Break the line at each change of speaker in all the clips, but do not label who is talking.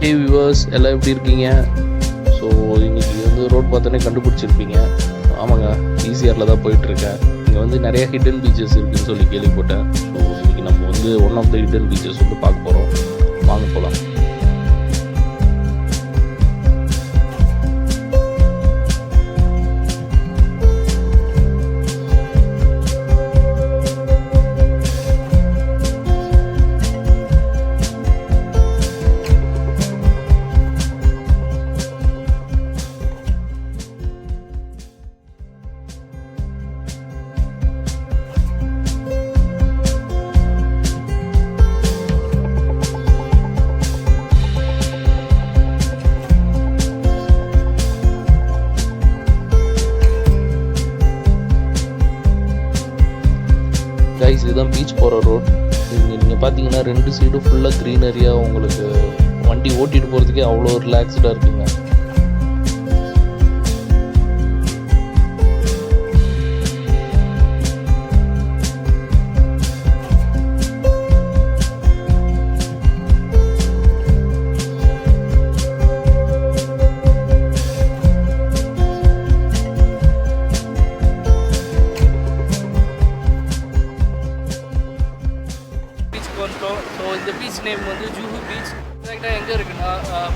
ஹே viewers, எல்லாம் எப்படி இருக்கீங்க? ஸோ இன்றைக்கி வந்து ரோட் பார்த்தோன்னே கண்டுபிடிச்சிருப்பீங்க. ஆமாங்க, ஈஸியாரில் தான் போயிட்டுருக்கேன். இங்கே வந்து நிறைய ஹிடன் பீச்சஸ் இருக்குதுன்னு சொல்லி கேள்விப்பட்டேன். ஸோ இன்றைக்கி நம்ம வந்து one of the hidden beaches வந்து பார்க்க போகிறோம். வாங்க போகலாம். கைஸ், இதுதான் பீச் போகிற ரோட். நீங்கள் பார்த்தீங்கன்னா ரெண்டு சைடும் ஃபுல்லாக க்ரீனரியாக உங்களுக்கு வண்டி ஓட்டிகிட்டு போகிறதுக்கே அவ்வளோ ரிலாக்ஸ்டாக இருக்குங்க. ஸோ இந்த பீச் நேம் வந்து ஜூஹு பீச். கரெக்டாக எங்கே இருக்குன்னா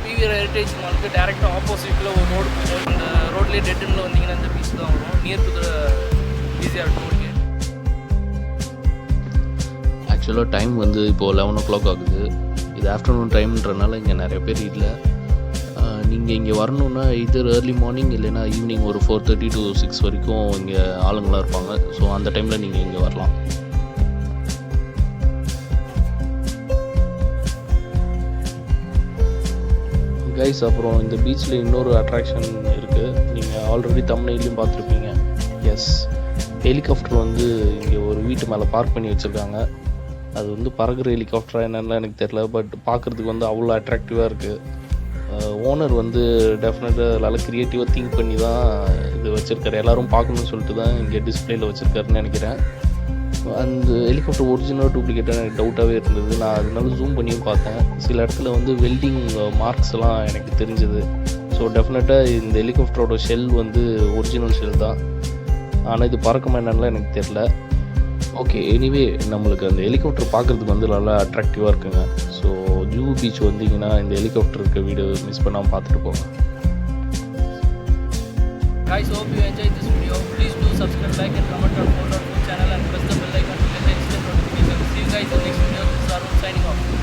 பிவி ஹெரிட்டேஜ் மாலுக்கு டேரெக்டாக ஆப்போசிட்டில் ஒரு ரோடு போகும். இந்த ரோட்லேயே டெட்டனில் வந்தீங்கன்னா இந்த பீச் தான் வரும், நியர் டு த ஈஸியாக டோல் கேட். ஆக்சுவலாக டைம் வந்து இப்போது 11 o'clock ஆகுது. இது ஆஃப்டர்நூன் டைம்ன்றனால இங்கே நிறைய பேர் இல்லை. நீங்கள் இங்கே வரணுன்னா இதர் ஏர்லி மார்னிங் இல்லைன்னா ஈவினிங் ஒரு 4:30 to 6 வரைக்கும் இங்கே ஆளுங்களாக இருப்பாங்க. ஸோ அந்த டைமில் நீங்கள் இங்கே வரலாம். கைஸ், அப்புறம் இந்த பீச்சில் இன்னொரு அட்ராக்ஷன் இருக்குது. நீங்கள் ஆல்ரெடி தமிழ்லையும் பார்த்துருப்பீங்க. எஸ், ஹெலிகாப்டர் வந்து இங்கே ஒரு வீட்டு மேலே பார்க் பண்ணி வச்சுருக்காங்க. அது வந்து பறக்கிற ஹெலிகாப்டரா என்னென்னா எனக்கு தெரில, பட் பார்க்குறதுக்கு வந்து அவ்வளோ அட்ராக்டிவாக இருக்குது. ஓனர் வந்து டெஃபினட்டாக நல்லா க்ரியேட்டிவாக திங்க் பண்ணி தான் இது வச்சுருக்காரு. எல்லோரும் பார்க்கணுன்னு சொல்லிட்டு தான் இங்கே டிஸ்பிளேயில் வச்சுருக்காருன்னு நினைக்கிறேன். அந்த ஹெலிகாப்டர் ஒரிஜினல் டூப்ளிகேட்டாக எனக்கு டவுட்டாகவே இருந்தது. நான் அதனால ஜூம் பண்ணியும் பார்த்தேன். சில இடத்துல வந்து வெல்டிங் மார்க்ஸ் எல்லாம் எனக்கு தெரிஞ்சது. ஸோ டெஃபினட்டாக இந்த ஹெலிகாப்டரோட ஷெல் வந்து ஒரிஜினல் ஷெல் தான். ஆனால் இது பறக்குமா என்னென்னலாம் எனக்கு தெரில. ஓகே, எனிவே நம்மளுக்கு அந்த ஹெலிகாப்டர் பார்க்குறதுக்கு வந்து நல்லா அட்ராக்டிவாக இருக்குங்க. ஸோ ஜூஹு பீச் வந்தீங்கன்னா இந்த ஹெலிகாப்டர் இருக்க வீடியோ மிஸ் பண்ணாமல் பார்த்துட்டு போங்க. Guys, hope you enjoyed this video. Please do subscribe, like and comment on our channel and press the bell icon to get the instant notifications. See you guys in the next video. This is Arun signing off.